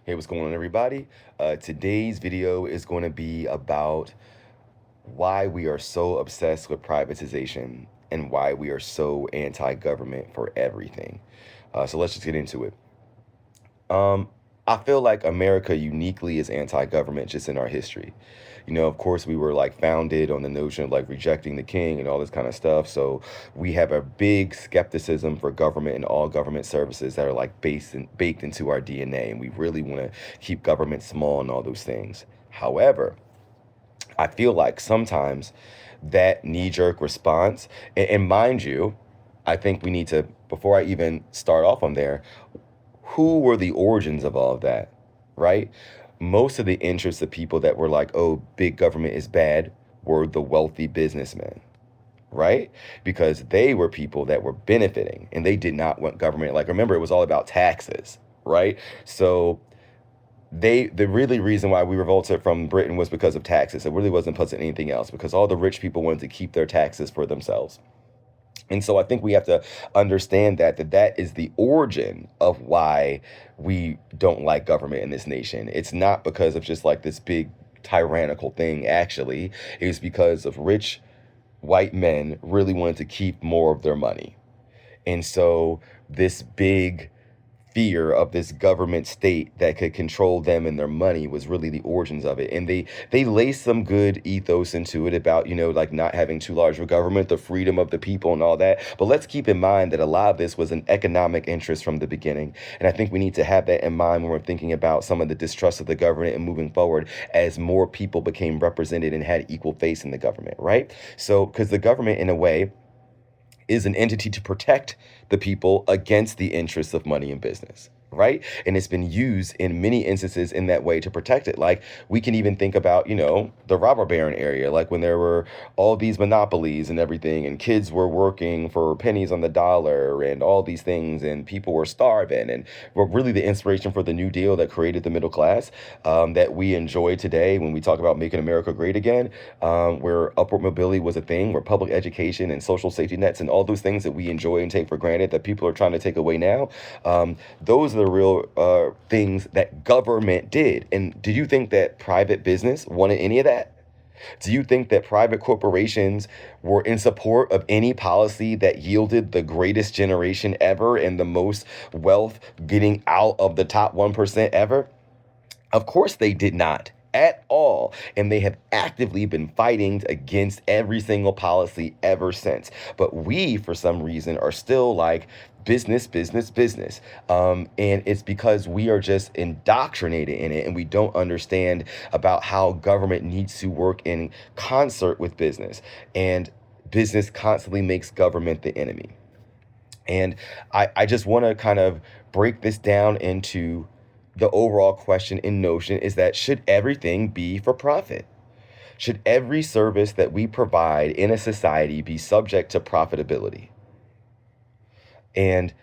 Hey, what's going on, everybody? Today's video is going to be about why we are so obsessed with privatization and why we are so anti-government for everything. So let's just get into it. Um, I feel like America uniquely is anti-government just in our history. Of course, we were like founded on the notion of like rejecting the king and all this kind of stuff. So we have a big skepticism for government and all government services that are like baked into our DNA. And we really want to keep government small and all those things. However, I feel like sometimes that knee-jerk response, and mind you, I think we need to, before I even start off on there, who were the origins of all of that, right? Most of the interests of people that were like, oh, big government is bad, were the wealthy businessmen, right? Because they were people that were benefiting and they did not want government. Like, remember, it was all about taxes, right? So the really reason why we revolted from Britain was because of taxes. It really wasn't because of anything else, because all the rich people wanted to keep their taxes for themselves. And so I think we have to understand that is the origin of why we don't like government in this nation. It's not because of just like this big tyrannical thing, actually. It's because of rich white men really wanted to keep more of their money. And so this big fear of this government state that could control them and their money was really the origins of it. And they laced some good ethos into it about, like not having too large of a government, the freedom of the people and all that. But let's keep in mind that a lot of this was an economic interest from the beginning. And I think we need to have that in mind when we're thinking about some of the distrust of the government and moving forward as more people became represented and had equal face in the government, right? So, because the government, in a way, is an entity to protect the people against the interests of money and business, right? And it's been used in many instances in that way to protect it. Like we can even think about, the robber baron area, like when there were all these monopolies and everything, and kids were working for pennies on the dollar and all these things, and people were starving, and were really the inspiration for the New Deal that created the middle class that we enjoy today when we talk about making America great again, where upward mobility was a thing, where public education and social safety nets and all those things that we enjoy and take for granted that people are trying to take away now. Those are the real things that government did. And do you think that private business wanted any of that? Do you think that private corporations were in support of any policy that yielded the greatest generation ever and the most wealth getting out of the top 1% ever? Of course they did not at all. And they have actively been fighting against every single policy ever since. But we, for some reason, are still like business, business, business. And it's because we are just indoctrinated in it and we don't understand about how government needs to work in concert with business. And business constantly makes government the enemy. And I just want to kind of break this down into the overall question in notion is that should everything be for profit? Should every service that we provide in a society be subject to profitability? And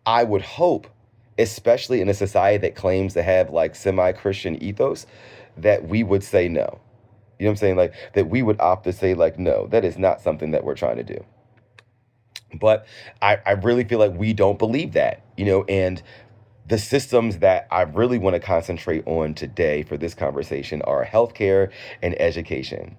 I would hope, especially in a society that claims to have like semi-Christian ethos, that we would say no. You know what I'm saying? Like that we would opt to say like, no, that is not something that we're trying to do. But I really feel like we don't believe that, and the systems that I really want to concentrate on today for this conversation are healthcare and education.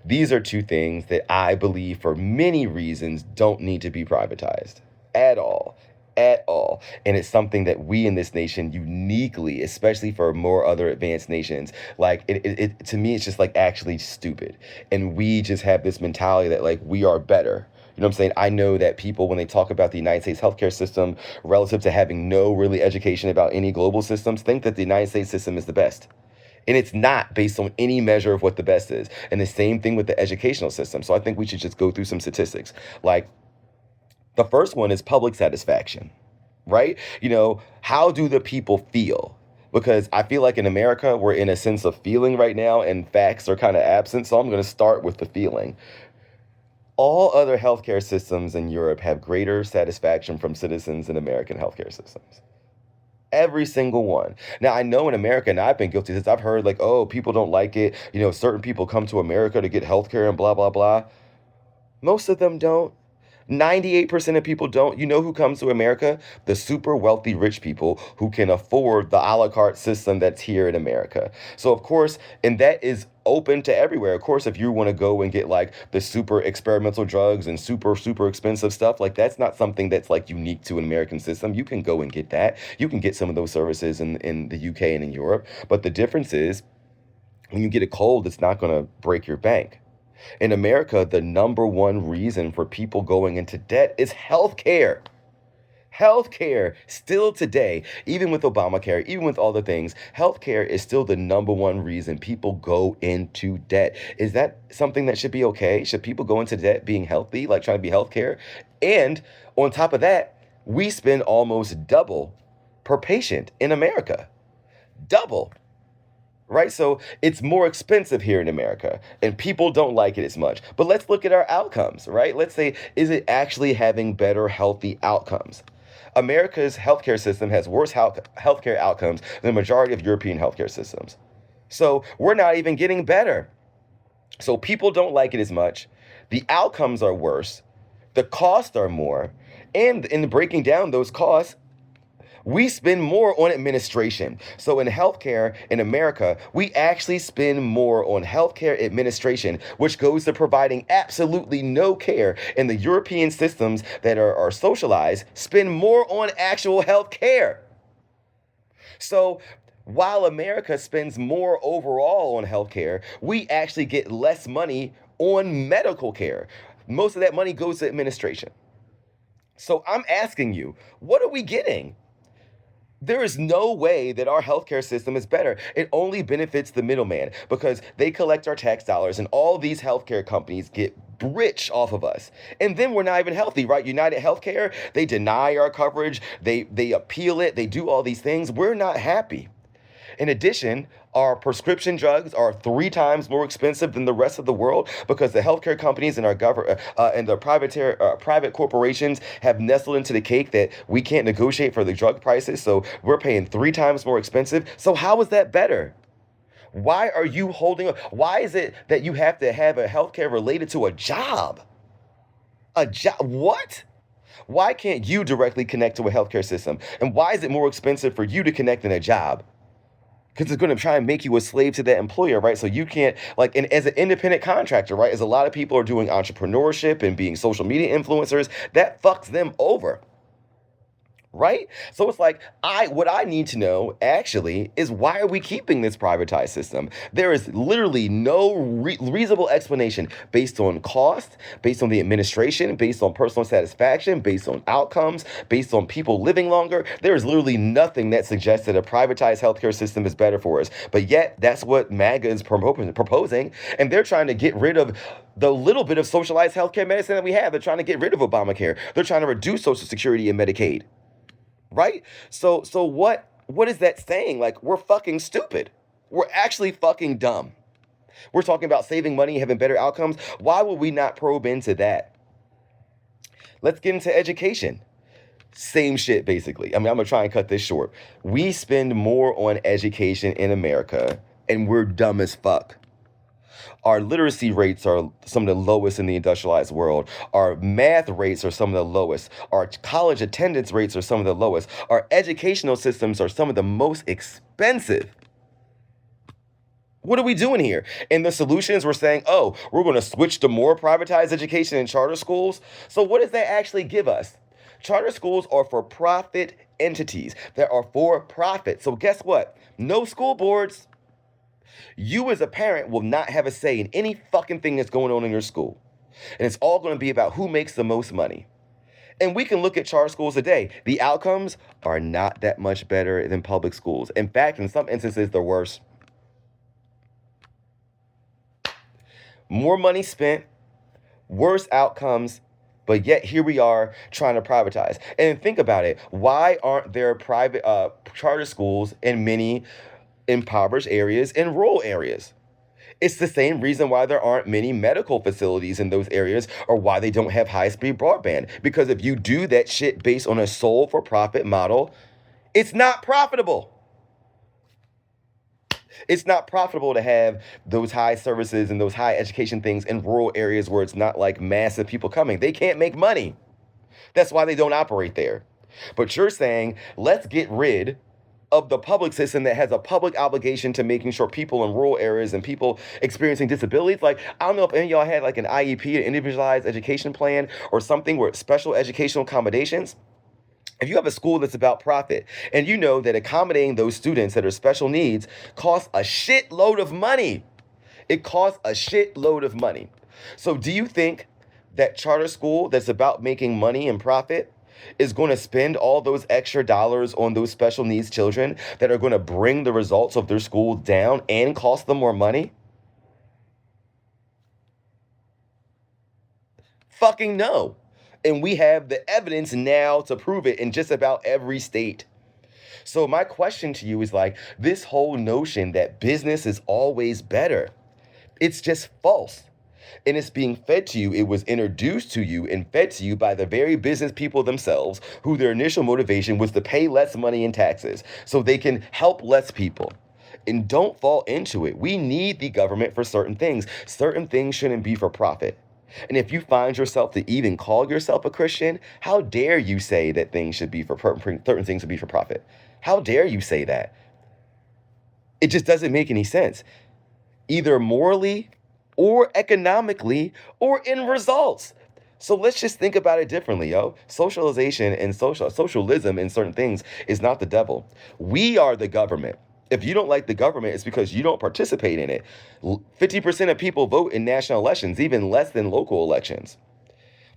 These are two things that I believe for many reasons don't need to be privatized at all. At all. And it's something that we in this nation uniquely, especially for more other advanced nations, like it to me, it's just like actually stupid. And we just have this mentality that like we are better. You know what I'm saying? I know that people, when they talk about the United States healthcare system relative to having no really education about any global systems, think that the United States system is the best. And it's not based on any measure of what the best is. And the same thing with the educational system. So I think we should just go through some statistics. Like the first one is public satisfaction, right? How do the people feel? Because I feel like in America, we're in a sense of feeling right now and facts are kind of absent. So I'm going to start with the feeling. All other healthcare systems in Europe have greater satisfaction from citizens than American healthcare systems. Every single one. Now, I know in America, and I've been guilty of this, I've heard like, oh, people don't like it. Certain people come to America to get healthcare and blah, blah, blah. Most of them don't. 98% of people don't. You know who comes to America? The super wealthy rich people who can afford the a la carte system that's here in America. So, of course, and that is open to everywhere. Of course, if you want to go and get like the super experimental drugs and super expensive stuff, like that's not something that's like unique to an American system. You can go and get that. You can get some of those services in the UK and in Europe. But the difference is when you get a cold, it's not going to break your bank. In America, the number one reason for people going into debt is healthcare. Healthcare, still today, even with Obamacare, even with all the things, healthcare is still the number one reason people go into debt. Is that something that should be okay? Should people go into debt being healthy, like trying to be healthcare? And on top of that, we spend almost double per patient in America. Double. Right? So it's more expensive here in America and people don't like it as much. But let's look at our outcomes, right? Let's say, is it actually having better, healthy outcomes? America's healthcare system has worse healthcare outcomes than the majority of European healthcare systems. So we're not even getting better. So people don't like it as much. The outcomes are worse. The costs are more. And in breaking down those costs, we spend more on administration. So in healthcare in America, we actually spend more on healthcare administration, which goes to providing absolutely no care. And the European systems that are socialized spend more on actual healthcare. So while America spends more overall on healthcare, we actually get less money on medical care. Most of that money goes to administration. So I'm asking you, what are we getting? There is no way that our healthcare system is better. It only benefits the middleman because they collect our tax dollars and all these healthcare companies get rich off of us. And then we're not even healthy, right? United Healthcare, they deny our coverage, they appeal it, they do all these things. We're not happy. In addition, our prescription drugs are 3 times more expensive than the rest of the world because the healthcare companies and our government and the private corporations have nestled into the cake that we can't negotiate for the drug prices. So we're paying 3 times more expensive. So how is that better? Why are you holding up? Why is it that you have to have a healthcare related to a job? A job? What? Why can't you directly connect to a healthcare system? And why is it more expensive for you to connect than a job? Because it's going to try and make you a slave to that employer, right? So you can't, like, and as an independent contractor, right? As a lot of people are doing entrepreneurship and being social media influencers, that fucks them over. Right? So it's like, what I need to know actually is why are we keeping this privatized system? There is literally no reasonable explanation based on cost, based on the administration, based on personal satisfaction, based on outcomes, based on people living longer. There is literally nothing that suggests that a privatized healthcare system is better for us. But yet, that's what MAGA is proposing. And they're trying to get rid of the little bit of socialized healthcare medicine that we have. They're trying to get rid of Obamacare. They're trying to reduce Social Security and Medicaid. Right? So what is that saying? Like, we're fucking stupid. We're actually fucking dumb. We're talking about saving money, having better outcomes. Why would we not probe into that? Let's get into education. Same shit, basically. I mean, I'm gonna try and cut this short. We spend more on education in America, and we're dumb as fuck. Our literacy rates are some of the lowest in the industrialized world. Our math rates are some of the lowest. Our college attendance rates are some of the lowest. Our educational systems are some of the most expensive. What are we doing here? And the solutions, we're saying, oh, we're going to switch to more privatized education in charter schools. So what does that actually give us? Charter schools are for profit entities that are for profit. So guess what? No school boards. You as a parent will not have a say in any fucking thing that's going on in your school. And it's all going to be about who makes the most money. And we can look at charter schools today. The outcomes are not that much better than public schools. In fact, in some instances, they're worse. More money spent, worse outcomes, but yet here we are trying to privatize. And think about it. Why aren't there private charter schools in many impoverished areas and rural areas? It's the same reason why there aren't many medical facilities in those areas or why they don't have high-speed broadband. Because if you do that shit based on a sole for profit model, it's not profitable. It's not profitable to have those high services and those high education things in rural areas where it's not like massive people coming. They can't make money. That's why they don't operate there. But you're saying, let's get rid of the public system that has a public obligation to making sure people in rural areas and people experiencing disabilities, like, I don't know if any of y'all had like an IEP, an individualized education plan, or something where special educational accommodations. If you have a school that's about profit and you know that accommodating those students that are special needs costs a shitload of money, it costs a shitload of money. So do you think that charter school that's about making money and profit is going to spend all those extra dollars on those special needs children that are going to bring the results of their school down and cost them more money? Fucking no. And we have the evidence now to prove it in just about every state. So my question to you is like, this whole notion that business is always better, it's just false. And it's being fed to you. It was introduced to you and fed to you by the very business people themselves, who their initial motivation was to pay less money in taxes so they can help less people. And don't fall into it. We need the government for certain things. Certain things shouldn't be for profit. And if you find yourself to even call yourself a Christian, how dare you say that things should be for certain things should be for profit? How dare you say that? It just doesn't make any sense, either morally or economically or in results. So let's just think about it differently, yo. Socialization and socialism in certain things is not the devil. We are the government. If you don't like the government, it's because you don't participate in it. 50% of people vote in national elections, even less than local elections.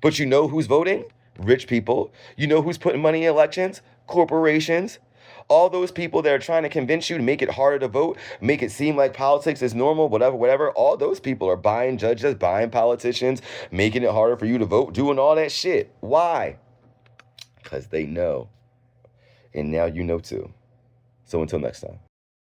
But you know who's voting? Rich people. You know who's putting money in elections? Corporations. All those people that are trying to convince you to make it harder to vote, make it seem like politics is normal, whatever, all those people are buying judges, buying politicians, making it harder for you to vote, doing all that shit. Why? Because they know. And now you know too. So until next time.